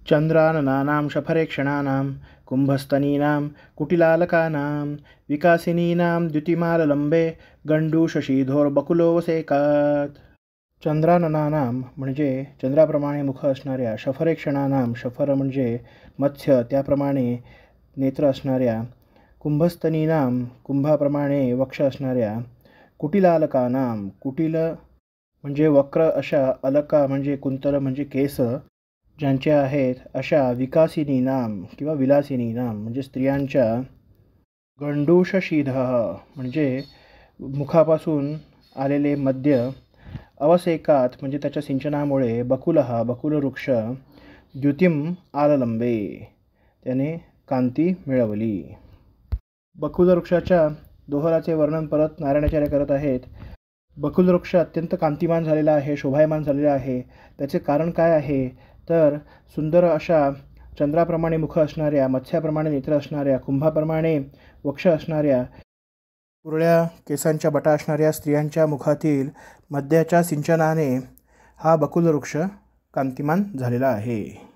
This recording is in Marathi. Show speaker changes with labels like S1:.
S1: चंद्राननानां शफरेक्षणानां कुंभस्तनीनां कुटिलालकानां विकासिनीनां द्युतिमाललंबे गंडूशशीधोर्बकुलोवसेकात्। चंद्राननानां म्हणजे चंद्राप्रमाणे मुख असणाऱ्या, शफरेक्षणानां शफर म्हणजे मत्स्य त्याप्रमाणे नेत्र असणाऱ्या, कुंभस्तनीनां कुंभाप्रमाणे वक्ष असणाऱ्या, कुटिलालकानां कुटिल म्हणजे वक्र अशा, अलका म्हणजे कुंतल म्हणजे केस ज्यांचे आहेत अशा, विकासिनीनां किंवा विलासिनीनां म्हणजे स्त्रियांच्या, गंडूषशीधः म्हणजे मुखापासून आलेले मद्य, अवसेकात म्हणजे त्याच्या सिंचनामुळे, बकुलः बकुलवृक्ष, द्युतिम आललंबे त्याने कांती मिळवली। बकुलवृक्षाच्या दोहराचे वर्णन परत नारायणाचार्य करत आहेत। बकुलवृक्ष अत्यंत कांतिमान झालेला आहे, शोभायमान झालेला आहे। त्याचे कारण काय आहे तर सुंदर अशा चंद्राप्रमाणे मुख असणाऱ्या, मत्स्याप्रमाणे नेत्र असणाऱ्या, कुंभाप्रमाणे वक्ष असणाऱ्या, कुरळ्या केसांच्या बटा असणाऱ्या स्त्रियांच्या मुखातील मद्याच्या सिंचनाने हा बकुलवृक्ष कांतिमान झालेला आहे।